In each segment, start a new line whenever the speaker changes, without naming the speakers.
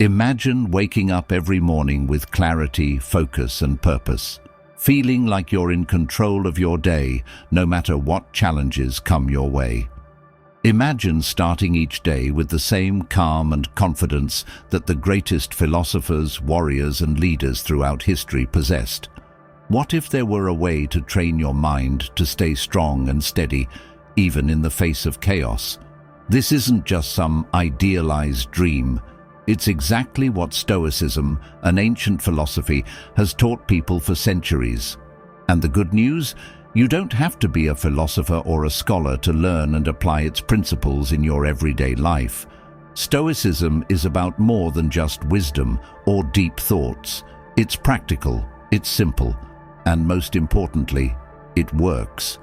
Imagine waking up every morning with clarity, focus, and purpose, feeling like you're in control of your day, no matter what challenges come your way. Imagine starting each day with the same calm and confidence that the greatest philosophers, warriors, and leaders throughout history possessed. What if there were a way to train your mind to stay strong and steady, even in the face of chaos? This isn't just some idealized dream. It's exactly what Stoicism, an ancient philosophy, has taught people for centuries. And the good news? You don't have to be a philosopher or a scholar to learn and apply its principles in your everyday life. Stoicism is about more than just wisdom or deep thoughts. It's practical, it's simple, and most importantly, it works.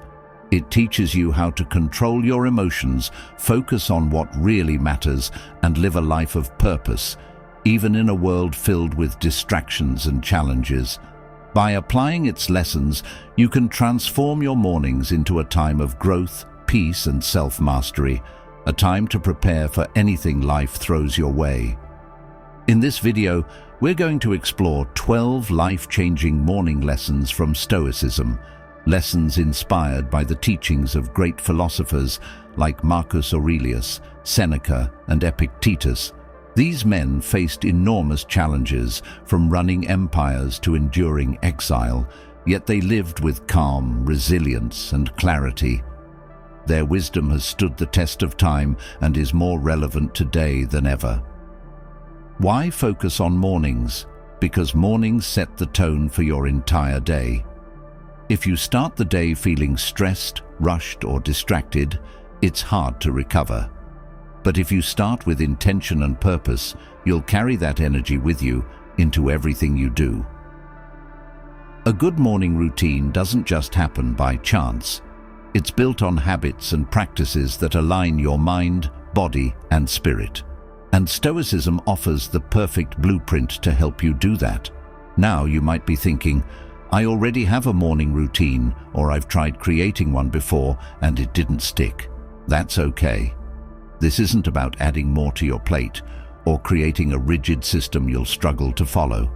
It teaches you how to control your emotions, focus on what really matters, and live a life of purpose, even in a world filled with distractions and challenges. By applying its lessons, you can transform your mornings into a time of growth, peace, and self-mastery, a time to prepare for anything life throws your way. In this video, we're going to explore 12 life-changing morning lessons from Stoicism, lessons inspired by the teachings of great philosophers like Marcus Aurelius, Seneca, and Epictetus. These men faced enormous challenges, from running empires to enduring exile, yet they lived with calm, resilience, and clarity. Their wisdom has stood the test of time and is more relevant today than ever. Why focus on mornings? Because mornings set the tone for your entire day. If you start the day feeling stressed, rushed, or distracted, it's hard to recover. But if you start with intention and purpose, you'll carry that energy with you into everything you do. A good morning routine doesn't just happen by chance. It's built on habits and practices that align your mind, body, and spirit. And Stoicism offers the perfect blueprint to help you do that. Now you might be thinking, I already have a morning routine, or I've tried creating one before and it didn't stick. That's okay. This isn't about adding more to your plate or creating a rigid system you'll struggle to follow.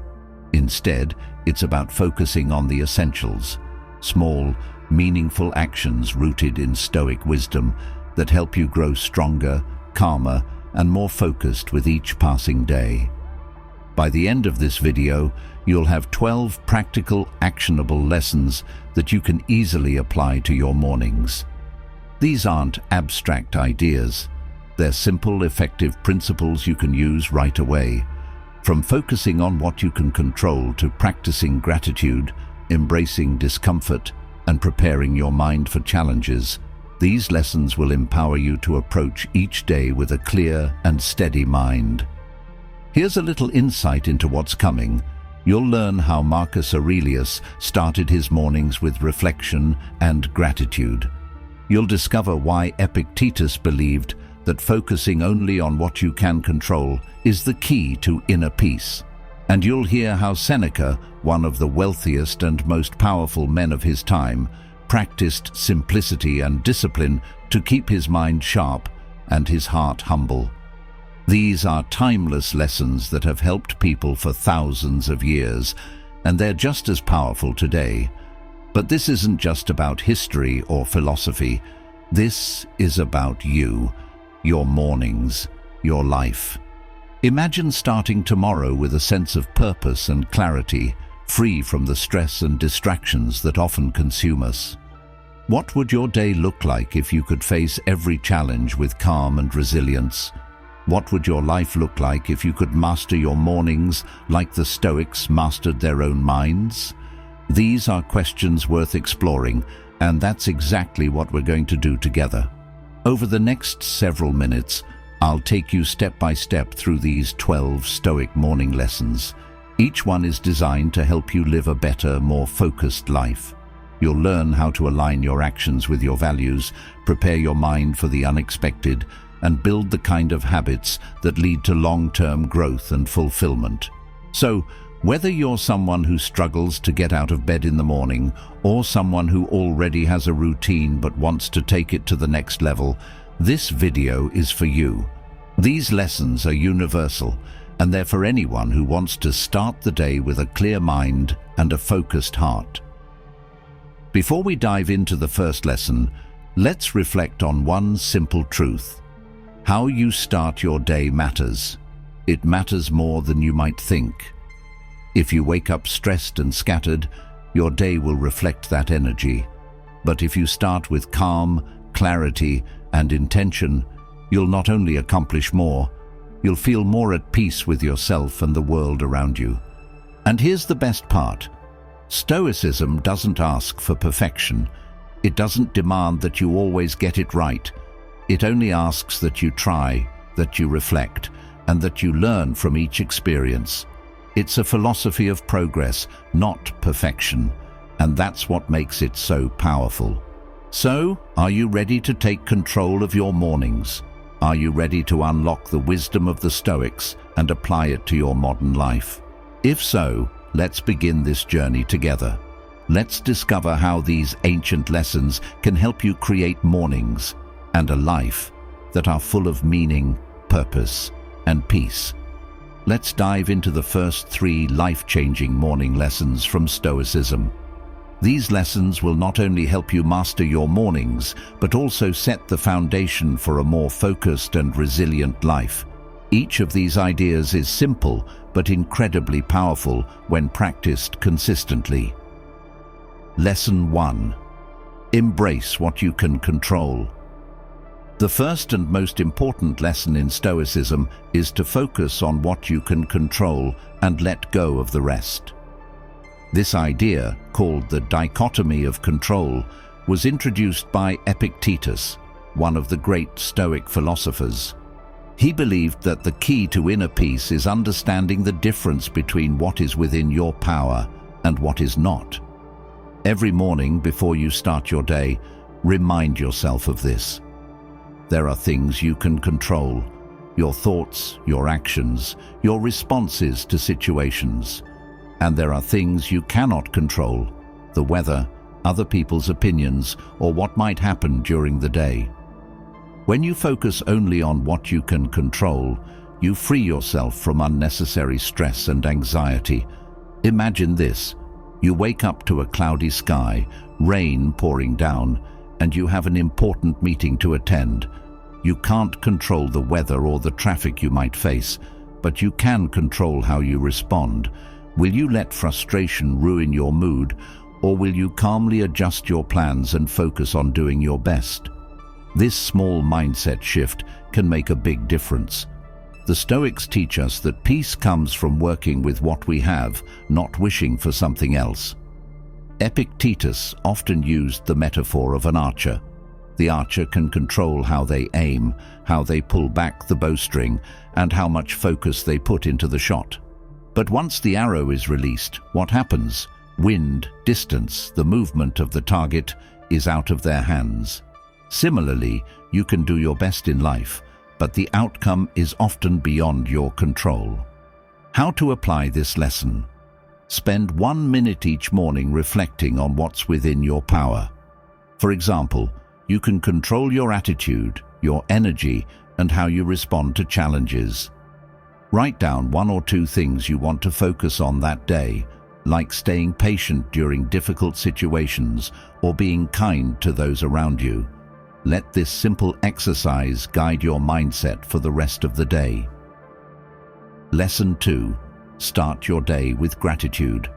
Instead, it's about focusing on the essentials, small, meaningful actions rooted in Stoic wisdom that help you grow stronger, calmer, and more focused with each passing day. By the end of this video, you'll have 12 practical, actionable lessons that you can easily apply to your mornings. These aren't abstract ideas. They're simple, effective principles you can use right away. From focusing on what you can control to practicing gratitude, embracing discomfort, and preparing your mind for challenges, these lessons will empower you to approach each day with a clear and steady mind. Here's a little insight into what's coming. You'll learn how Marcus Aurelius started his mornings with reflection and gratitude. You'll discover why Epictetus believed that focusing only on what you can control is the key to inner peace. And you'll hear how Seneca, one of the wealthiest and most powerful men of his time, practiced simplicity and discipline to keep his mind sharp and his heart humble. These are timeless lessons that have helped people for thousands of years, and they're just as powerful today. But this isn't just about history or philosophy. This is about you, your mornings, your life. Imagine starting tomorrow with a sense of purpose and clarity, free from the stress and distractions that often consume us. What would your day look like if you could face every challenge with calm and resilience? What would your life look like if you could master your mornings like the Stoics mastered their own minds? These are questions worth exploring, and that's exactly what we're going to do together. Over the next several minutes, I'll take you step by step through these 12 Stoic morning lessons. Each one is designed to help you live a better, more focused life. You'll learn how to align your actions with your values, prepare your mind for the unexpected, and build the kind of habits that lead to long-term growth and fulfillment. So, whether you're someone who struggles to get out of bed in the morning, or someone who already has a routine but wants to take it to the next level, this video is for you. These lessons are universal, and they're for anyone who wants to start the day with a clear mind and a focused heart. Before we dive into the first lesson, let's reflect on one simple truth. How you start your day matters. It matters more than you might think. If you wake up stressed and scattered, your day will reflect that energy. But if you start with calm, clarity, and intention, you'll not only accomplish more, you'll feel more at peace with yourself and the world around you. And here's the best part. Stoicism doesn't ask for perfection. It doesn't demand that you always get it right. It only asks that you try, that you reflect, and that you learn from each experience. It's a philosophy of progress, not perfection, and that's what makes it so powerful. So, are you ready to take control of your mornings? Are you ready to unlock the wisdom of the Stoics and apply it to your modern life? If so, let's begin this journey together. Let's discover how these ancient lessons can help you create mornings and a life that are full of meaning, purpose, and peace. Let's dive into the first 3 life-changing morning lessons from Stoicism. These lessons will not only help you master your mornings, but also set the foundation for a more focused and resilient life. Each of these ideas is simple, but incredibly powerful when practiced consistently. Lesson 1. Embrace what you can control. The first and most important lesson in Stoicism is to focus on what you can control and let go of the rest. This idea, called the dichotomy of control, was introduced by Epictetus, one of the great Stoic philosophers. He believed that the key to inner peace is understanding the difference between what is within your power and what is not. Every morning before you start your day, remind yourself of this. There are things you can control: your thoughts, your actions, your responses to situations. And there are things you cannot control: the weather, other people's opinions, or what might happen during the day. When you focus only on what you can control, you free yourself from unnecessary stress and anxiety. Imagine this. You wake up to a cloudy sky, rain pouring down, and you have an important meeting to attend. You can't control the weather or the traffic you might face, but you can control how you respond. Will you let frustration ruin your mood, or will you calmly adjust your plans and focus on doing your best? This small mindset shift can make a big difference. The Stoics teach us that peace comes from working with what we have, not wishing for something else. Epictetus often used the metaphor of an archer. The archer can control how they aim, how they pull back the bowstring, and how much focus they put into the shot. But once the arrow is released, what happens? Wind, distance, the movement of the target is out of their hands. Similarly, you can do your best in life, but the outcome is often beyond your control. How to apply this lesson? Spend 1 minute each morning reflecting on what's within your power. For example, you can control your attitude, your energy, and how you respond to challenges. Write down 1 or 2 things you want to focus on that day, like staying patient during difficult situations or being kind to those around you. Let this simple exercise guide your mindset for the rest of the day. Lesson 2. Start your day with gratitude.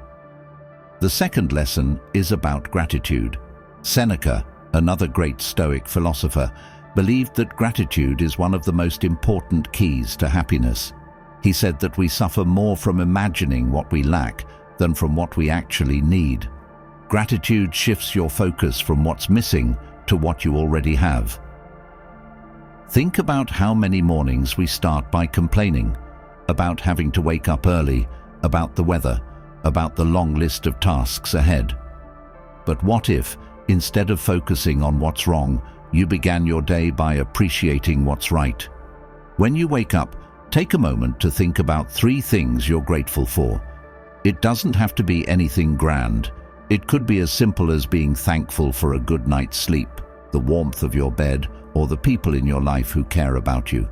The second lesson is about gratitude. Seneca, another great Stoic philosopher, believed that gratitude is one of the most important keys to happiness. He said that we suffer more from imagining what we lack than from what we actually need. Gratitude shifts your focus from what's missing to what you already have. Think about how many mornings we start by complaining, about having to wake up early, about the weather, about the long list of tasks ahead. But what if, instead of focusing on what's wrong, you began your day by appreciating what's right? When you wake up, take a moment to think about 3 things you're grateful for. It doesn't have to be anything grand. It could be as simple as being thankful for a good night's sleep, the warmth of your bed, or the people in your life who care about you.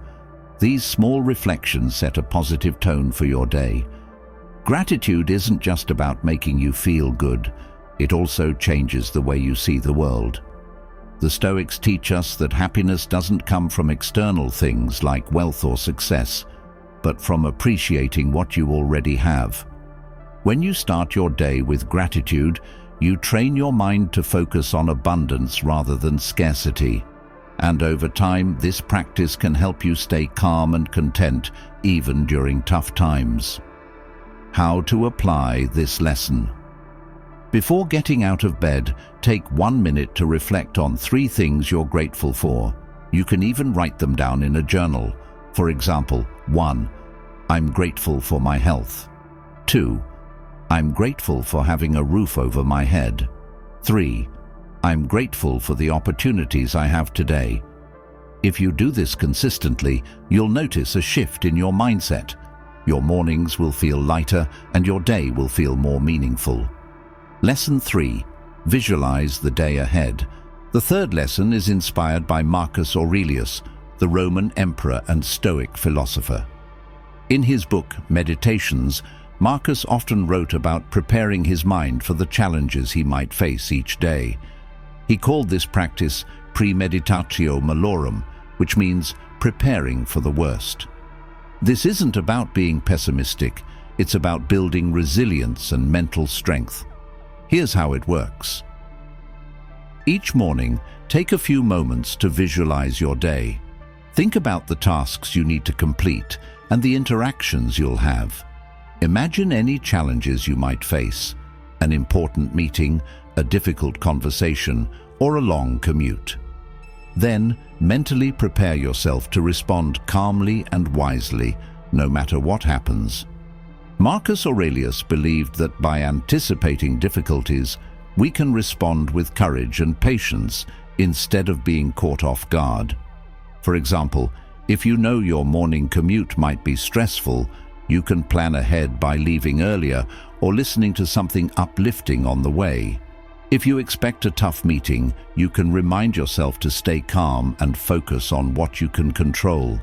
These small reflections set a positive tone for your day. Gratitude isn't just about making you feel good, it also changes the way you see the world. The Stoics teach us that happiness doesn't come from external things like wealth or success, but from appreciating what you already have. When you start your day with gratitude, you train your mind to focus on abundance rather than scarcity. And over time, this practice can help you stay calm and content even during tough times. How to apply this lesson? Before getting out of bed, take 1 minute to reflect on 3 things you're grateful for. You can even write them down in a journal. For example, 1. I'm grateful for my health. 2. I'm grateful for having a roof over my head. 3. I'm grateful for the opportunities I have today. If you do this consistently, you'll notice a shift in your mindset. Your mornings will feel lighter and your day will feel more meaningful. Lesson 3. Visualize the day ahead. The third lesson is inspired by Marcus Aurelius, the Roman emperor and Stoic philosopher. In his book, Meditations, Marcus often wrote about preparing his mind for the challenges he might face each day. He called this practice premeditatio malorum, which means preparing for the worst. This isn't about being pessimistic, it's about building resilience and mental strength. Here's how it works. Each morning, take a few moments to visualize your day. Think about the tasks you need to complete and the interactions you'll have. Imagine any challenges you might face, an important meeting, a difficult conversation, or a long commute. Then, mentally prepare yourself to respond calmly and wisely, no matter what happens. Marcus Aurelius believed that by anticipating difficulties, we can respond with courage and patience instead of being caught off guard. For example, if you know your morning commute might be stressful, you can plan ahead by leaving earlier or listening to something uplifting on the way. If you expect a tough meeting, you can remind yourself to stay calm and focus on what you can control.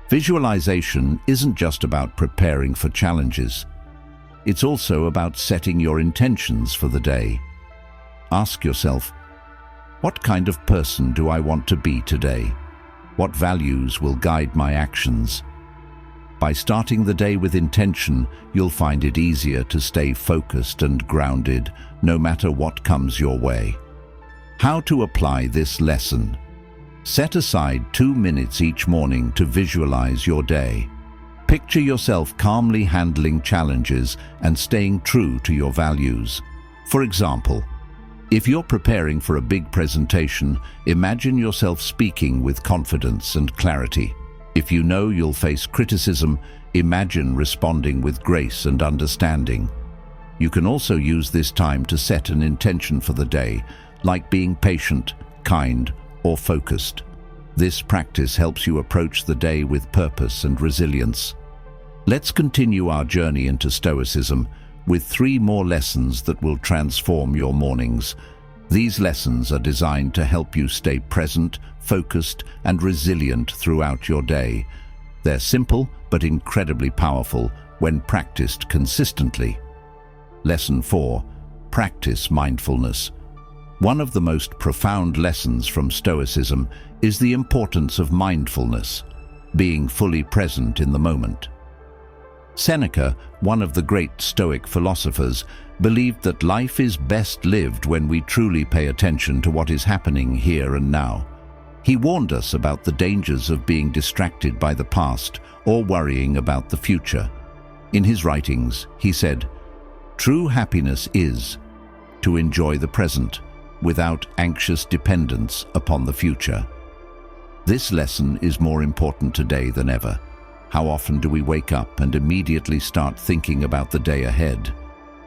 Visualization isn't just about preparing for challenges. It's also about setting your intentions for the day. Ask yourself, what kind of person do I want to be today? What values will guide my actions? By starting the day with intention, you'll find it easier to stay focused and grounded, no matter what comes your way. How to apply this lesson? Set aside 2 minutes each morning to visualize your day. Picture yourself calmly handling challenges and staying true to your values. For example, if you're preparing for a big presentation, imagine yourself speaking with confidence and clarity. If you know you'll face criticism, imagine responding with grace and understanding. You can also use this time to set an intention for the day, like being patient, kind, or focused. This practice helps you approach the day with purpose and resilience. Let's continue our journey into Stoicism with 3 more lessons that will transform your mornings. These lessons are designed to help you stay present, focused, and resilient throughout your day. They're simple but incredibly powerful when practiced consistently. Lesson 4. Practice mindfulness. One of the most profound lessons from Stoicism is the importance of mindfulness, being fully present in the moment. Seneca, one of the great Stoic philosophers, believed that life is best lived when we truly pay attention to what is happening here and now. He warned us about the dangers of being distracted by the past or worrying about the future. In his writings, he said, "True happiness is to enjoy the present without anxious dependence upon the future." This lesson is more important today than ever. How often do we wake up and immediately start thinking about the day ahead?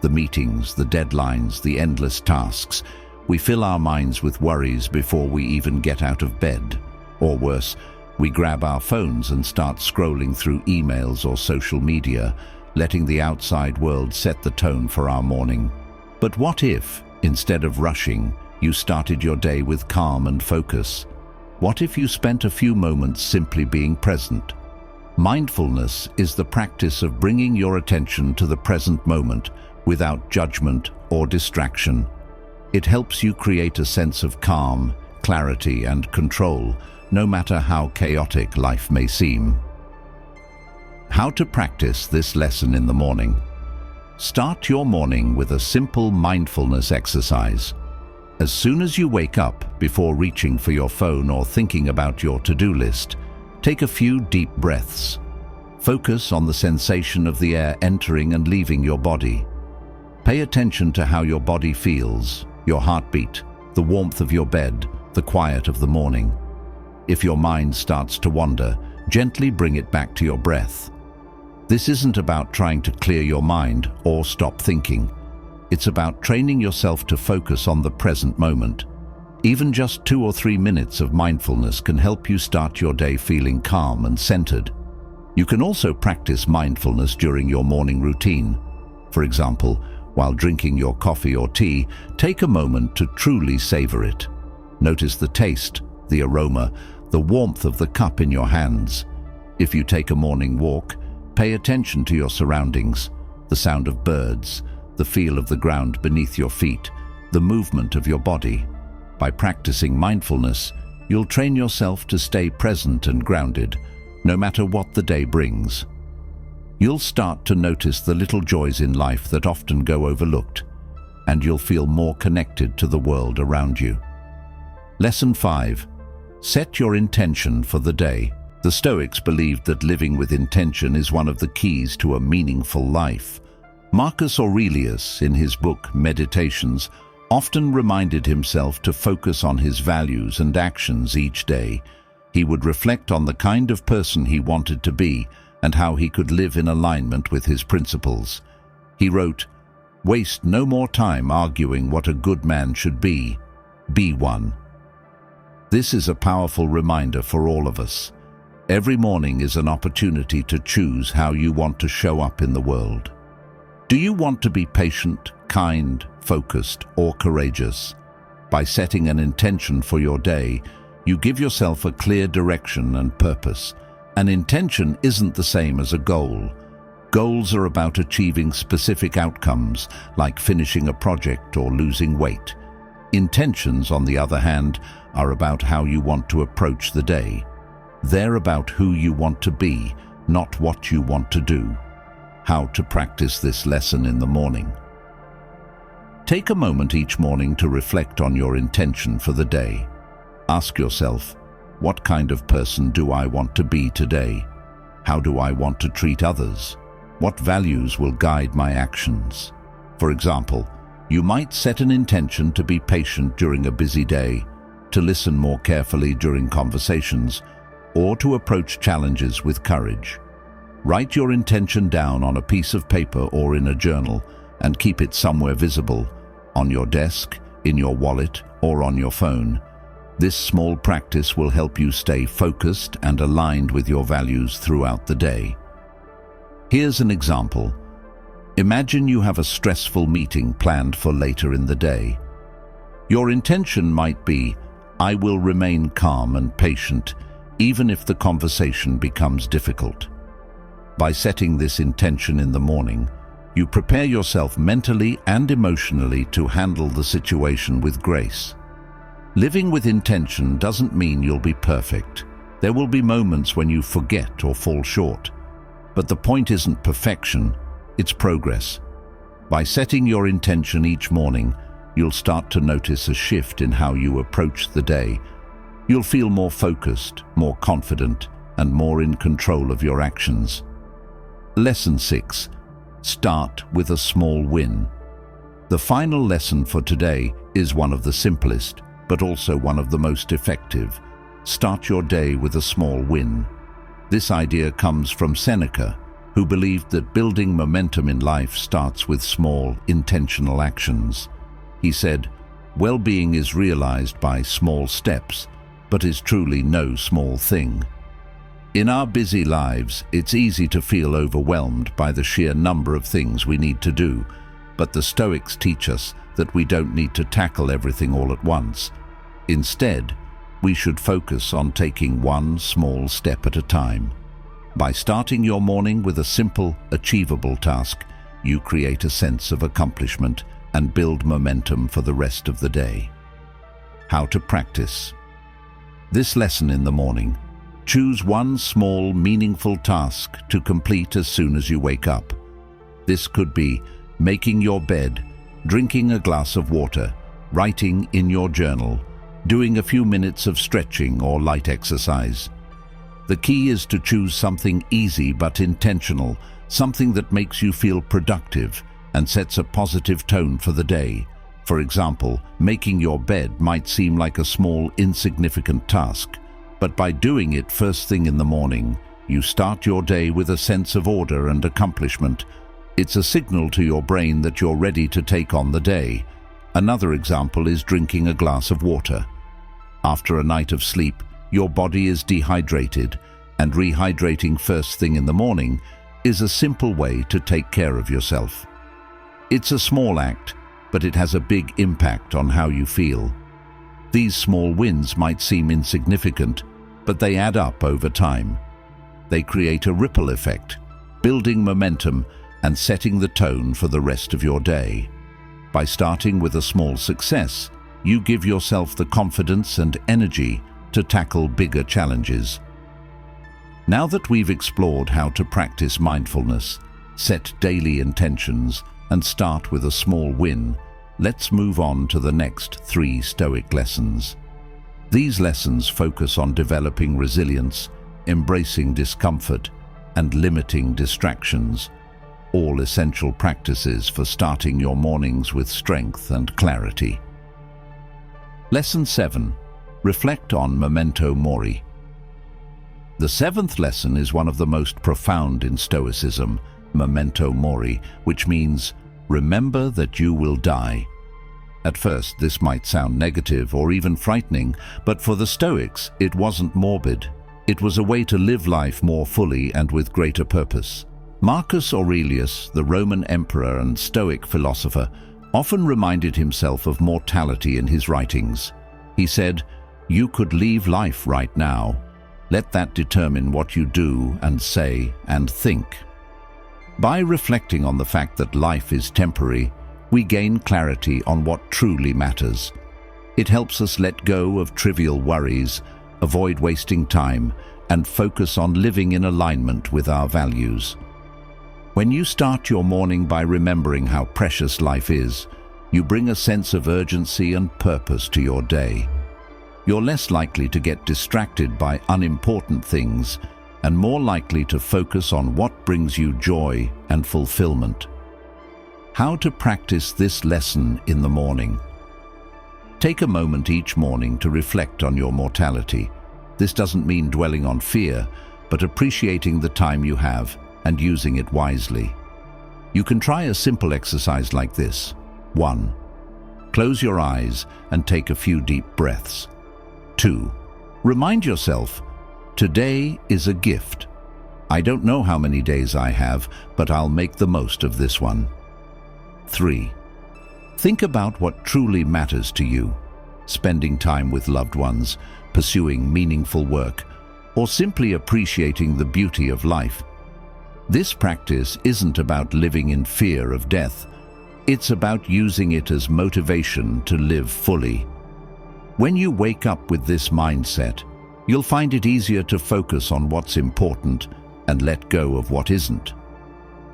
The meetings, the deadlines, the endless tasks. We fill our minds with worries before we even get out of bed. Or worse, we grab our phones and start scrolling through emails or social media, letting the outside world set the tone for our morning. But what if, instead of rushing, you started your day with calm and focus? What if you spent a few moments simply being present? Mindfulness is the practice of bringing your attention to the present moment without judgment or distraction. It helps you create a sense of calm, clarity, and control, no matter how chaotic life may seem. How to practice this lesson in the morning. Start your morning with a simple mindfulness exercise. As soon as you wake up, before reaching for your phone or thinking about your to-do list, take a few deep breaths. Focus on the sensation of the air entering and leaving your body. Pay attention to how your body feels, your heartbeat, the warmth of your bed, the quiet of the morning. If your mind starts to wander, gently bring it back to your breath. This isn't about trying to clear your mind or stop thinking. It's about training yourself to focus on the present moment. Even just 2 or 3 minutes of mindfulness can help you start your day feeling calm and centered. You can also practice mindfulness during your morning routine. For example, while drinking your coffee or tea, take a moment to truly savor it. Notice the taste, the aroma, the warmth of the cup in your hands. If you take a morning walk, pay attention to your surroundings, the sound of birds, the feel of the ground beneath your feet, the movement of your body. By practicing mindfulness, you'll train yourself to stay present and grounded, no matter what the day brings. You'll start to notice the little joys in life that often go overlooked, and you'll feel more connected to the world around you. Lesson 5. Set your intention for the day. The Stoics believed that living with intention is one of the keys to a meaningful life. Marcus Aurelius, in his book Meditations, often reminded himself to focus on his values and actions each day. He would reflect on the kind of person he wanted to be and how he could live in alignment with his principles. He wrote, "Waste no more time arguing what a good man should be. Be one." This is a powerful reminder for all of us. Every morning is an opportunity to choose how you want to show up in the world. Do you want to be patient, kind, focused, or courageous? By setting an intention for your day, you give yourself a clear direction and purpose. An intention isn't the same as a goal. Goals are about achieving specific outcomes, like finishing a project or losing weight. Intentions, on the other hand, are about how you want to approach the day. They're about who you want to be, not what you want to do. How to practice this lesson in the morning. Take a moment each morning to reflect on your intention for the day. Ask yourself, what kind of person do I want to be today? How do I want to treat others? What values will guide my actions? For example, you might set an intention to be patient during a busy day, to listen more carefully during conversations, or to approach challenges with courage. Write your intention down on a piece of paper or in a journal and keep it somewhere visible, on your desk, in your wallet, or on your phone. This small practice will help you stay focused and aligned with your values throughout the day. Here's an example. Imagine you have a stressful meeting planned for later in the day. Your intention might be, "I will remain calm and patient, even if the conversation becomes difficult." By setting this intention in the morning, you prepare yourself mentally and emotionally to handle the situation with grace. Living with intention doesn't mean you'll be perfect. There will be moments when you forget or fall short. But the point isn't perfection, it's progress. By setting your intention each morning, you'll start to notice a shift in how you approach the day. You'll feel more focused, more confident, and more in control of your actions. Lesson 6. Start with a small win. The final lesson for today is one of the simplest, but also one of the most effective. Start your day with a small win. This idea comes from Seneca, who believed that building momentum in life starts with small, intentional actions. He said, "Well-being is realized by small steps, but is truly no small thing." In our busy lives, it's easy to feel overwhelmed by the sheer number of things we need to do, but the Stoics teach us that we don't need to tackle everything all at once. Instead, we should focus on taking one small step at a time. By starting your morning with a simple, achievable task, you create a sense of accomplishment and build momentum for the rest of the day. How to practice. This lesson in the morning. Choose one small, meaningful task to complete as soon as you wake up. This could be making your bed, drinking a glass of water, writing in your journal, doing a few minutes of stretching or light exercise. The key is to choose something easy but intentional, something that makes you feel productive and sets a positive tone for the day. For example, making your bed might seem like a small, insignificant task, but by doing it first thing in the morning, you start your day with a sense of order and accomplishment. It's a signal to your brain that you're ready to take on the day. Another example is drinking a glass of water. After a night of sleep, your body is dehydrated, and rehydrating first thing in the morning is a simple way to take care of yourself. It's a small act, but it has a big impact on how you feel. These small wins might seem insignificant, but they add up over time. They create a ripple effect, building momentum and setting the tone for the rest of your day. By starting with a small success, you give yourself the confidence and energy to tackle bigger challenges. Now that we've explored how to practice mindfulness, set daily intentions, and start with a small win, let's move on to the next 3 Stoic lessons. These lessons focus on developing resilience, embracing discomfort, and limiting distractions, all essential practices for starting your mornings with strength and clarity. Lesson 7. Reflect on memento mori. The 7th lesson is one of the most profound in Stoicism, memento mori, which means remember that you will die. At first, this might sound negative or even frightening, but for the Stoics, it wasn't morbid. It was a way to live life more fully and with greater purpose. Marcus Aurelius, the Roman emperor and Stoic philosopher, often reminded himself of mortality in his writings. He said, "You could leave life right now. Let that determine what you do and say and think." By reflecting on the fact that life is temporary, we gain clarity on what truly matters. It helps us let go of trivial worries, avoid wasting time, and focus on living in alignment with our values. When you start your morning by remembering how precious life is, you bring a sense of urgency and purpose to your day. You're less likely to get distracted by unimportant things and more likely to focus on what brings you joy and fulfillment. How to practice this lesson in the morning. Take a moment each morning to reflect on your mortality. This doesn't mean dwelling on fear, but appreciating the time you have and using it wisely. You can try a simple exercise like this. 1. Close your eyes and take a few deep breaths. 2. Remind yourself, today is a gift. I don't know how many days I have, but I'll make the most of this one. 3. Think about what truly matters to you, spending time with loved ones, pursuing meaningful work, or simply appreciating the beauty of life. This practice isn't about living in fear of death. It's about using it as motivation to live fully. When you wake up with this mindset, you'll find it easier to focus on what's important and let go of what isn't.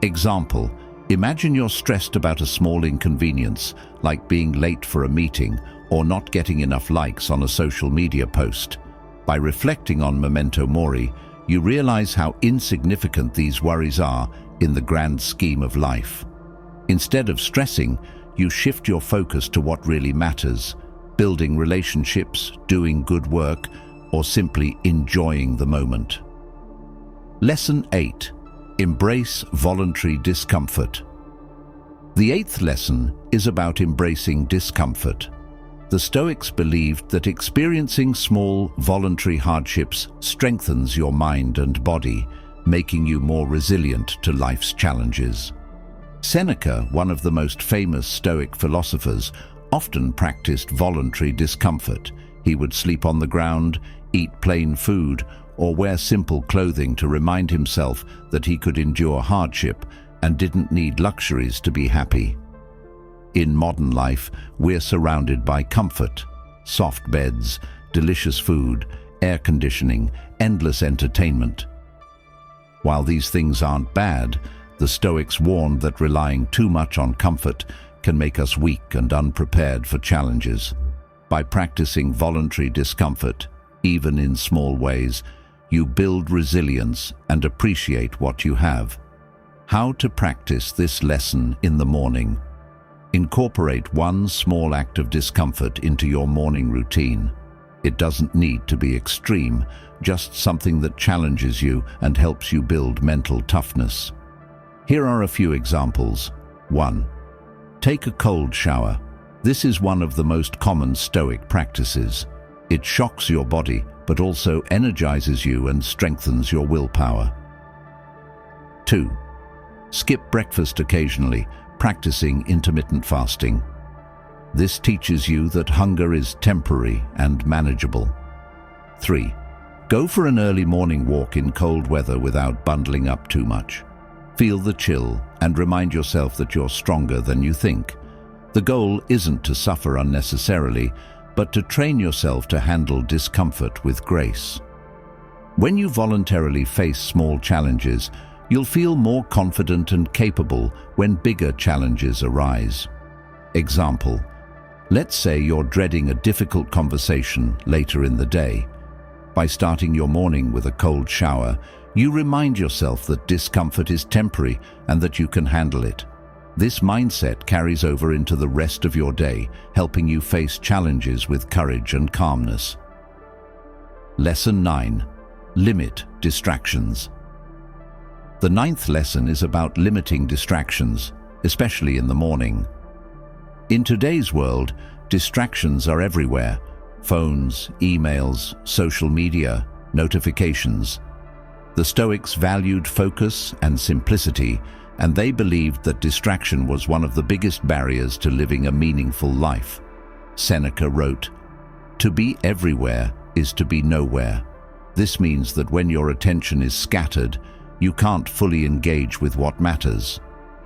Example, imagine you're stressed about a small inconvenience, like being late for a meeting or not getting enough likes on a social media post. By reflecting on memento mori, you realize how insignificant these worries are in the grand scheme of life. Instead of stressing, you shift your focus to what really matters, building relationships, doing good work, or simply enjoying the moment. Lesson 8. Embrace voluntary discomfort. The 8th lesson is about embracing discomfort. The Stoics believed that experiencing small, voluntary hardships strengthens your mind and body, making you more resilient to life's challenges. Seneca, one of the most famous Stoic philosophers, often practiced voluntary discomfort. He would sleep on the ground, eat plain food, or wear simple clothing to remind himself that he could endure hardship and didn't need luxuries to be happy. In modern life, we're surrounded by comfort, soft beds, delicious food, air conditioning, endless entertainment. While these things aren't bad, the Stoics warned that relying too much on comfort can make us weak and unprepared for challenges. By practicing voluntary discomfort, even in small ways, you build resilience and appreciate what you have. How to practice this lesson in the morning? Incorporate one small act of discomfort into your morning routine. It doesn't need to be extreme, just something that challenges you and helps you build mental toughness. Here are a few examples. 1. Take a cold shower. This is one of the most common Stoic practices. It shocks your body, but also energizes you and strengthens your willpower. 2. Skip breakfast occasionally, practicing intermittent fasting. This teaches you that hunger is temporary and manageable. 3. Go for an early morning walk in cold weather without bundling up too much. Feel the chill and remind yourself that you're stronger than you think. The goal isn't to suffer unnecessarily, but to train yourself to handle discomfort with grace. When you voluntarily face small challenges, you'll feel more confident and capable when bigger challenges arise. Example: let's say you're dreading a difficult conversation later in the day. By starting your morning with a cold shower, you remind yourself that discomfort is temporary and that you can handle it. This mindset carries over into the rest of your day, helping you face challenges with courage and calmness. Lesson 9. Limit distractions. The 9th lesson is about limiting distractions, especially in the morning. In today's world, distractions are everywhere. Phones, emails, social media, notifications. The Stoics valued focus and simplicity, and they believed that distraction was one of the biggest barriers to living a meaningful life. Seneca wrote, "To be everywhere is to be nowhere." This means that when your attention is scattered, you can't fully engage with what matters.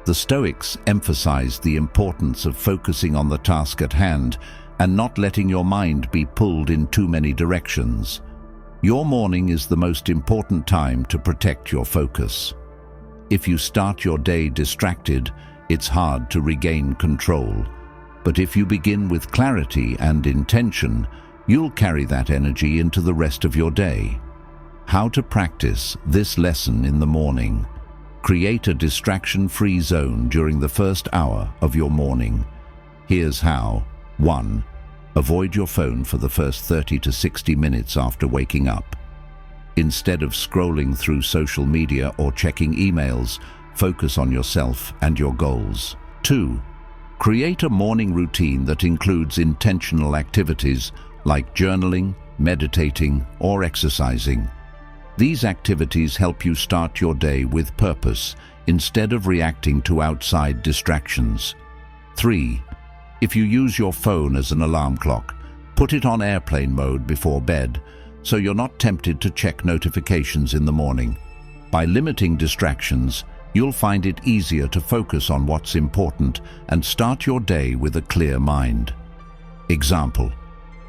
The Stoics emphasized the importance of focusing on the task at hand and not letting your mind be pulled in too many directions. Your morning is the most important time to protect your focus. If you start your day distracted, it's hard to regain control. But if you begin with clarity and intention, you'll carry that energy into the rest of your day. How to practice this lesson in the morning? Create a distraction-free zone during the first hour of your morning. Here's how. 1. Avoid your phone for the first 30 to 60 minutes after waking up. Instead of scrolling through social media or checking emails, focus on yourself and your goals. 2. Create a morning routine that includes intentional activities like journaling, meditating, or exercising. These activities help you start your day with purpose instead of reacting to outside distractions. 3. If you use your phone as an alarm clock, put it on airplane mode before bed so you're not tempted to check notifications in the morning. By limiting distractions, you'll find it easier to focus on what's important and start your day with a clear mind. Example: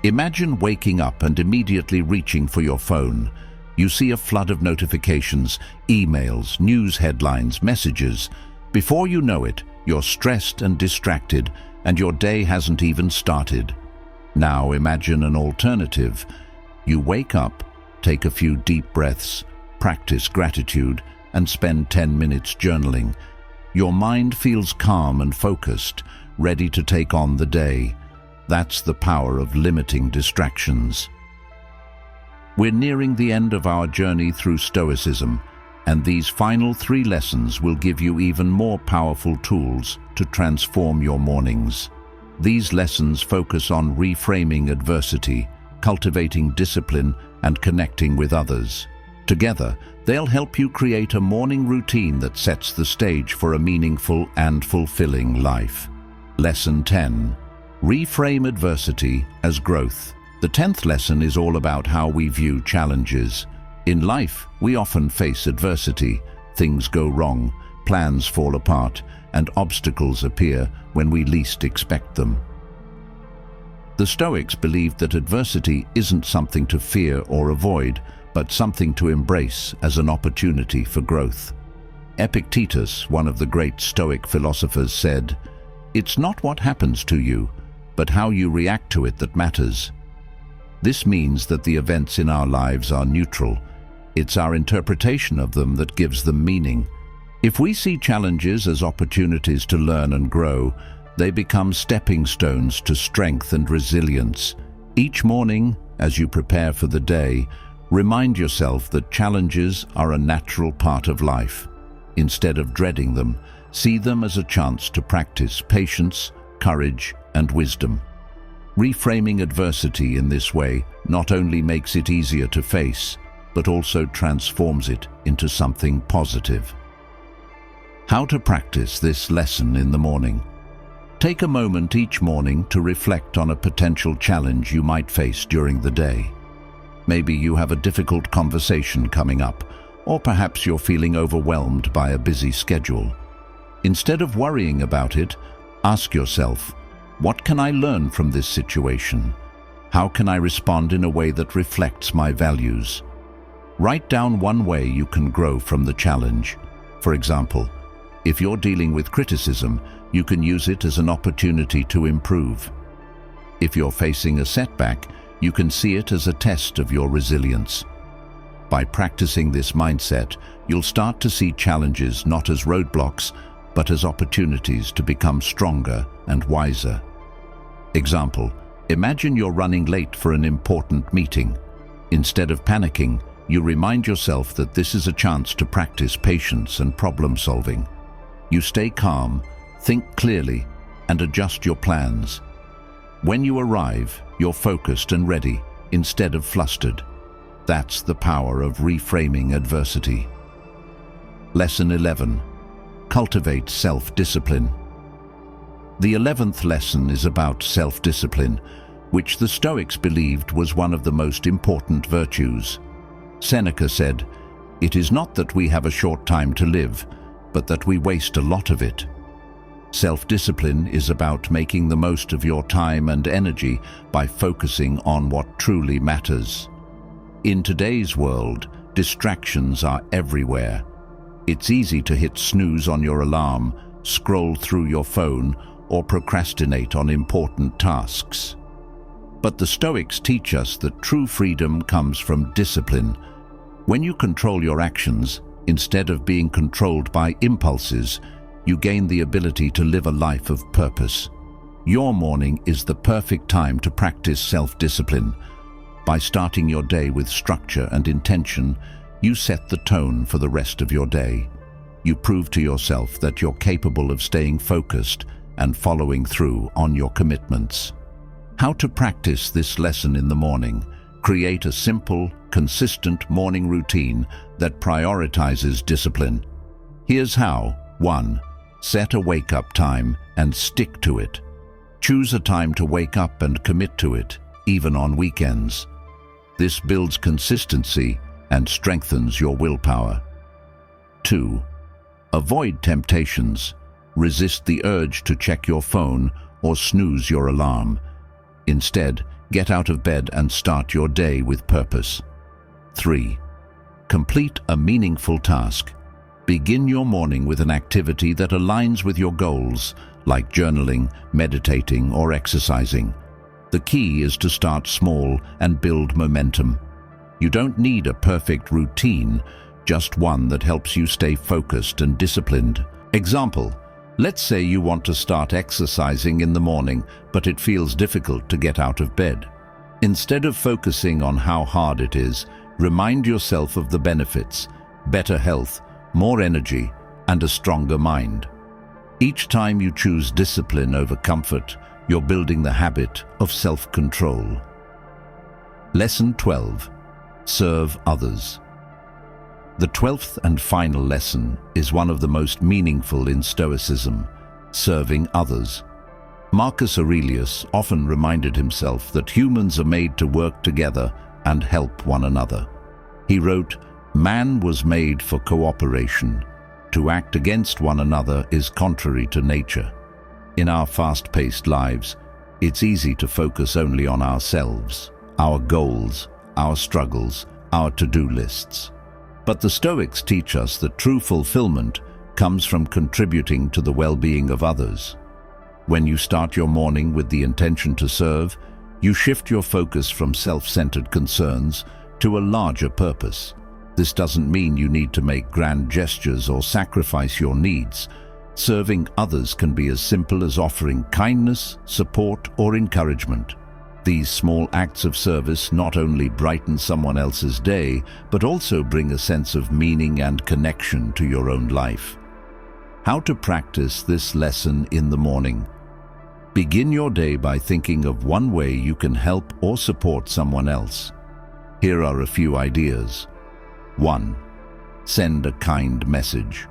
imagine waking up and immediately reaching for your phone. You see a flood of notifications, emails, news headlines, messages. Before you know it, you're stressed and distracted, and your day hasn't even started. Now imagine an alternative. You wake up, take a few deep breaths, practice gratitude, and spend 10 minutes journaling. Your mind feels calm and focused, ready to take on the day. That's the power of limiting distractions. We're nearing the end of our journey through Stoicism, and these final 3 lessons will give you even more powerful tools to transform your mornings. These lessons focus on reframing adversity, cultivating discipline, and connecting with others. Together, they'll help you create a morning routine that sets the stage for a meaningful and fulfilling life. Lesson 10. Reframe adversity as growth. The 10th lesson is all about how we view challenges. In life, we often face adversity. Things go wrong, plans fall apart, and obstacles appear when we least expect them. The Stoics believed that adversity isn't something to fear or avoid, but something to embrace as an opportunity for growth. Epictetus, one of the great Stoic philosophers, said, "It's not what happens to you, but how you react to it that matters." This means that the events in our lives are neutral. It's our interpretation of them that gives them meaning. If we see challenges as opportunities to learn and grow, they become stepping stones to strength and resilience. Each morning, as you prepare for the day, remind yourself that challenges are a natural part of life. Instead of dreading them, see them as a chance to practice patience, courage, and wisdom. Reframing adversity in this way not only makes it easier to face, but also transforms it into something positive. How to practice this lesson in the morning? Take a moment each morning to reflect on a potential challenge you might face during the day. Maybe you have a difficult conversation coming up, or perhaps you're feeling overwhelmed by a busy schedule. Instead of worrying about it, ask yourself, what can I learn from this situation? How can I respond in a way that reflects my values? Write down one way you can grow from the challenge. For example, if you're dealing with criticism, you can use it as an opportunity to improve. If you're facing a setback, you can see it as a test of your resilience. By practicing this mindset, you'll start to see challenges not as roadblocks, but as opportunities to become stronger and wiser. Example, imagine you're running late for an important meeting. Instead of panicking, you remind yourself that this is a chance to practice patience and problem solving. You stay calm, think clearly, and adjust your plans. When you arrive, you're focused and ready, instead of flustered. That's the power of reframing adversity. Lesson 11. Cultivate self-discipline. The 11th lesson is about self-discipline, which the Stoics believed was one of the most important virtues. Seneca said, "It is not that we have a short time to live, but that we waste a lot of it." Self-discipline is about making the most of your time and energy by focusing on what truly matters. In today's world, distractions are everywhere. It's easy to hit snooze on your alarm, scroll through your phone, or procrastinate on important tasks. But the Stoics teach us that true freedom comes from discipline. When you control your actions, instead of being controlled by impulses, you gain the ability to live a life of purpose. Your morning is the perfect time to practice self-discipline. By starting your day with structure and intention, you set the tone for the rest of your day. You prove to yourself that you're capable of staying focused and following through on your commitments. How to practice this lesson in the morning? Create a simple, consistent morning routine that prioritizes discipline. Here's how. 1. Set a wake-up time and stick to it. Choose a time to wake up and commit to it, even on weekends. This builds consistency and strengthens your willpower. 2. Avoid temptations. Resist the urge to check your phone or snooze your alarm. Instead, get out of bed and start your day with purpose. 3. Complete a meaningful task. Begin your morning with an activity that aligns with your goals, like journaling, meditating, or exercising. The key is to start small and build momentum. You don't need a perfect routine, just one that helps you stay focused and disciplined. Example, let's say you want to start exercising in the morning, but it feels difficult to get out of bed. Instead of focusing on how hard it is, remind yourself of the benefits: better health, more energy, and a stronger mind. Each time you choose discipline over comfort, you're building the habit of self-control. Lesson 12. Serve others. The 12th and final lesson is one of the most meaningful in Stoicism: serving others. Marcus Aurelius often reminded himself that humans are made to work together and help one another. He wrote, "Man was made for cooperation. To act against one another is contrary to nature." In our fast-paced lives, it's easy to focus only on ourselves, our goals, our struggles, our to-do lists. But the Stoics teach us that true fulfillment comes from contributing to the well-being of others. When you start your morning with the intention to serve, you shift your focus from self-centered concerns to a larger purpose. This doesn't mean you need to make grand gestures or sacrifice your needs. Serving others can be as simple as offering kindness, support, or encouragement. These small acts of service not only brighten someone else's day, but also bring a sense of meaning and connection to your own life. How to practice this lesson in the morning? Begin your day by thinking of one way you can help or support someone else. Here are a few ideas. 1. Send a kind message.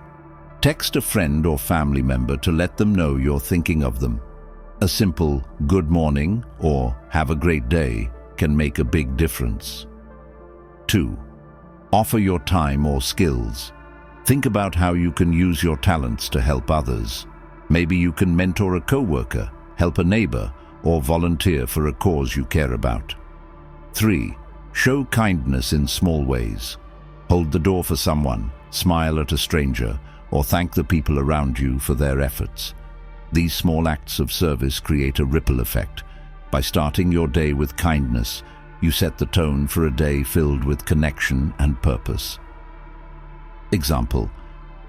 Text a friend or family member to let them know you're thinking of them. A simple "good morning" or "have a great day" can make a big difference. 2. Offer your time or skills. Think about how you can use your talents to help others. Maybe you can mentor a coworker, help a neighbor, or volunteer for a cause you care about. 3. Show kindness in small ways. Hold the door for someone, smile at a stranger, or thank the people around you for their efforts. These small acts of service create a ripple effect. By starting your day with kindness, you set the tone for a day filled with connection and purpose. Example: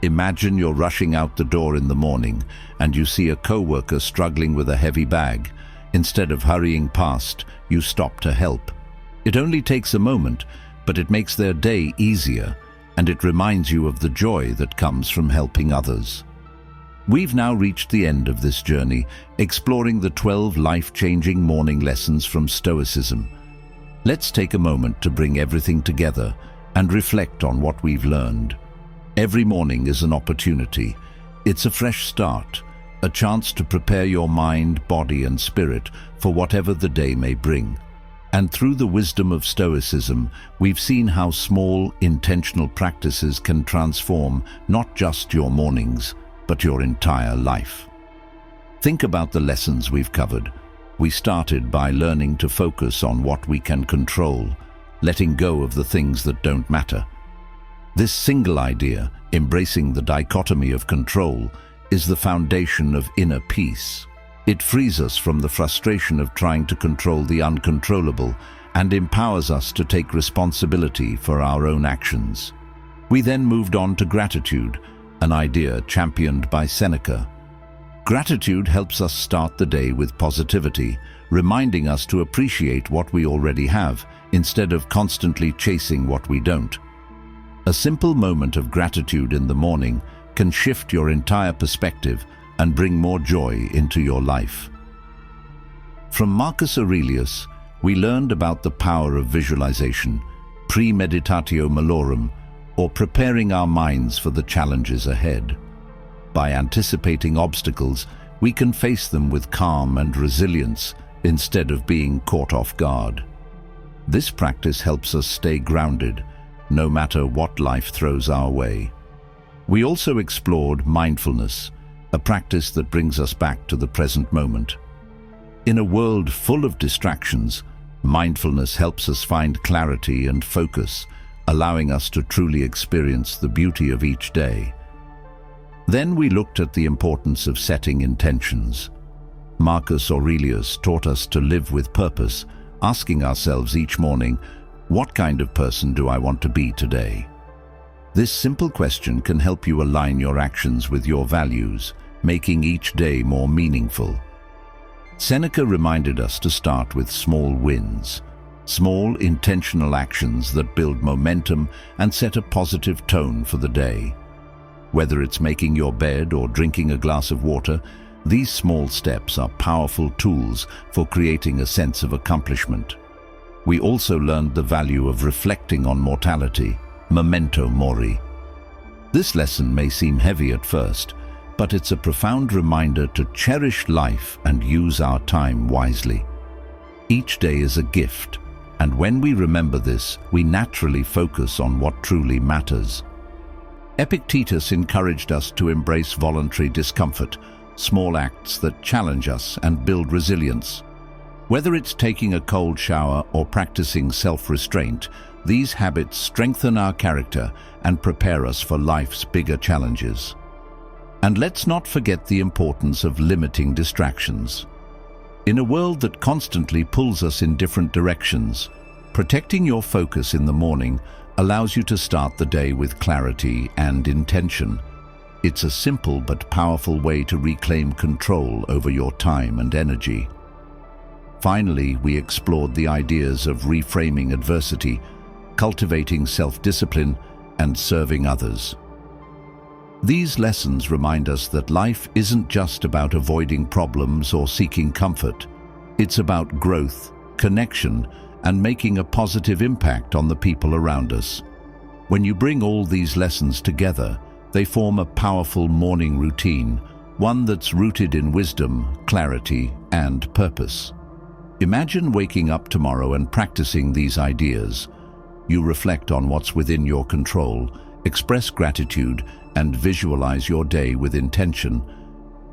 imagine you're rushing out the door in the morning and you see a coworker struggling with a heavy bag. Instead of hurrying past, you stop to help. It only takes a moment, but it makes their day easier, and it reminds you of the joy that comes from helping others. We've now reached the end of this journey, exploring the 12 life-changing morning lessons from Stoicism. Let's take a moment to bring everything together and reflect on what we've learned. Every morning is an opportunity. It's a fresh start, a chance to prepare your mind, body, and spirit for whatever the day may bring. And through the wisdom of Stoicism, we've seen how small, intentional practices can transform not just your mornings, but your entire life. Think about the lessons we've covered. We started by learning to focus on what we can control, letting go of the things that don't matter. This single idea, embracing the dichotomy of control, is the foundation of inner peace. It frees us from the frustration of trying to control the uncontrollable and empowers us to take responsibility for our own actions. We then moved on to gratitude, an idea championed by Seneca. Gratitude helps us start the day with positivity, reminding us to appreciate what we already have instead of constantly chasing what we don't. A simple moment of gratitude in the morning can shift your entire perspective and bring more joy into your life. From Marcus Aurelius, we learned about the power of visualization, premeditatio malorum, or preparing our minds for the challenges ahead. By anticipating obstacles, we can face them with calm and resilience instead of being caught off guard. This practice helps us stay grounded, no matter what life throws our way. We also explored mindfulness, a practice that brings us back to the present moment. In a world full of distractions, mindfulness helps us find clarity and focus, allowing us to truly experience the beauty of each day. Then we looked at the importance of setting intentions. Marcus Aurelius taught us to live with purpose, asking ourselves each morning, what kind of person do I want to be today? This simple question can help you align your actions with your values, making each day more meaningful. Seneca reminded us to start with small wins, small intentional actions that build momentum and set a positive tone for the day. Whether it's making your bed or drinking a glass of water, these small steps are powerful tools for creating a sense of accomplishment. We also learned the value of reflecting on mortality, memento mori. This lesson may seem heavy at first, but it's a profound reminder to cherish life and use our time wisely. Each day is a gift, And when we remember this, we naturally focus on what truly matters. Epictetus encouraged us to embrace voluntary discomfort, small acts that challenge us and build resilience. Whether it's taking a cold shower or practicing self-restraint, these habits strengthen our character and prepare us for life's bigger challenges. And let's not forget the importance of limiting distractions. In a world that constantly pulls us in different directions, protecting your focus in the morning allows you to start the day with clarity and intention. It's a simple but powerful way to reclaim control over your time and energy. Finally, we explored the ideas of reframing adversity, cultivating self-discipline, and serving others. These lessons remind us that life isn't just about avoiding problems or seeking comfort. It's about growth, connection, and making a positive impact on the people around us. When you bring all these lessons together, they form a powerful morning routine, one that's rooted in wisdom, clarity, and purpose. Imagine waking up tomorrow and practicing these ideas. You reflect on what's within your control, express gratitude, and visualize your day with intention.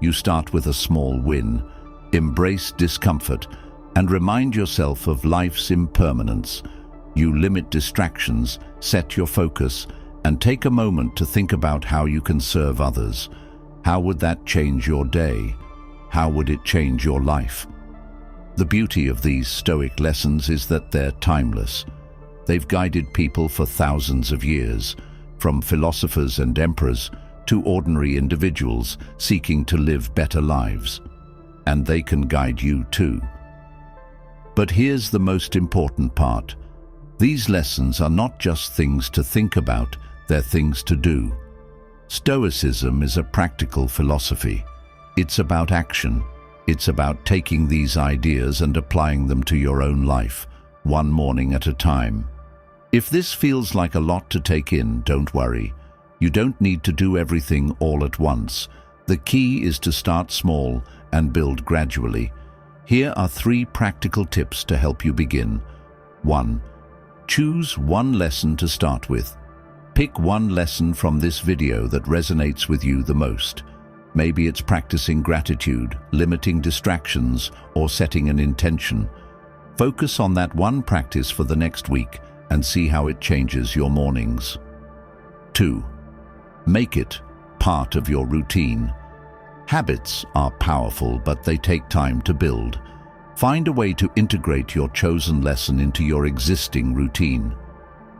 You start with a small win, embrace discomfort, and remind yourself of life's impermanence. You limit distractions, set your focus, and take a moment to think about how you can serve others. How would that change your day? How would it change your life? The beauty of these Stoic lessons is that they're timeless. They've guided people for thousands of years, from philosophers and emperors to ordinary individuals seeking to live better lives. And they can guide you too. But here's the most important part. These lessons are not just things to think about, they're things to do. Stoicism is a practical philosophy. It's about action. It's about taking these ideas and applying them to your own life, one morning at a time. If this feels like a lot to take in, don't worry. You don't need to do everything all at once. The key is to start small and build gradually. Here are 3 practical tips to help you begin. 1. Choose one lesson to start with. Pick one lesson from this video that resonates with you the most. Maybe it's practicing gratitude, limiting distractions, or setting an intention. Focus on that one practice for the next week and see how it changes your mornings. 2. Make it part of your routine. Habits are powerful, but they take time to build. Find a way to integrate your chosen lesson into your existing routine.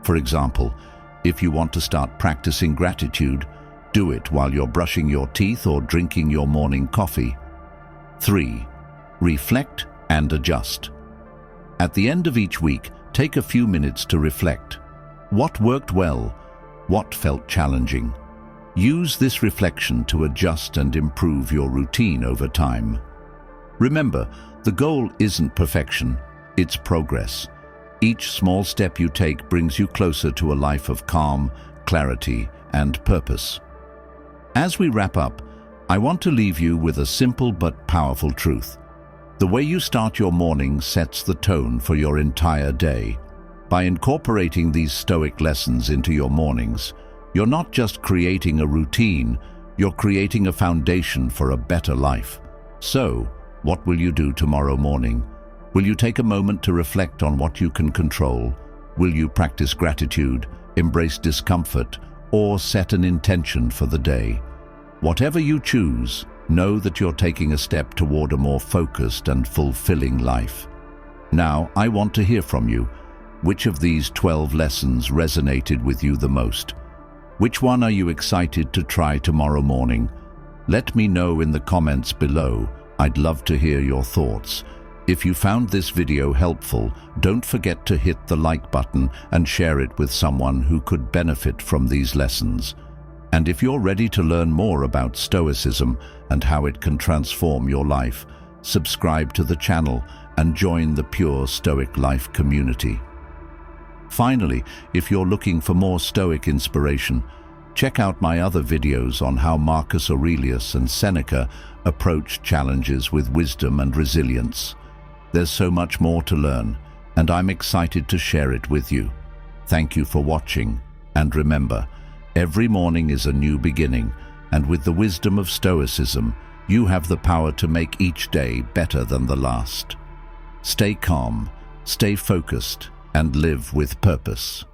For example, if you want to start practicing gratitude, do it while you're brushing your teeth or drinking your morning coffee. 3. Reflect and adjust. At the end of each week, take a few minutes to reflect. What worked well? What felt challenging? Use this reflection to adjust and improve your routine over time. Remember, the goal isn't perfection, it's progress. Each small step you take brings you closer to a life of calm, clarity, and purpose. As we wrap up, I want to leave you with a simple but powerful truth. The way you start your morning sets the tone for your entire day. By incorporating these Stoic lessons into your mornings, you're not just creating a routine, you're creating a foundation for a better life. So, what will you do tomorrow morning? Will you take a moment to reflect on what you can control? Will you practice gratitude, embrace discomfort, or set an intention for the day? Whatever you choose, know that you're taking a step toward a more focused and fulfilling life. Now, I want to hear from you. Which of these 12 lessons resonated with you the most? Which one are you excited to try tomorrow morning? Let me know in the comments below. I'd love to hear your thoughts. If you found this video helpful, don't forget to hit the like button and share it with someone who could benefit from these lessons. And if you're ready to learn more about Stoicism and how it can transform your life, subscribe to the channel and join the Pure Stoic Life community. Finally, if you're looking for more Stoic inspiration, check out my other videos on how Marcus Aurelius and Seneca approached challenges with wisdom and resilience. There's so much more to learn. and I'm excited to share it with you. Thank you for watching, and remember, every morning is a new beginning, and with the wisdom of Stoicism, you have the power to make each day better than the last. Stay calm, stay focused, and live with purpose.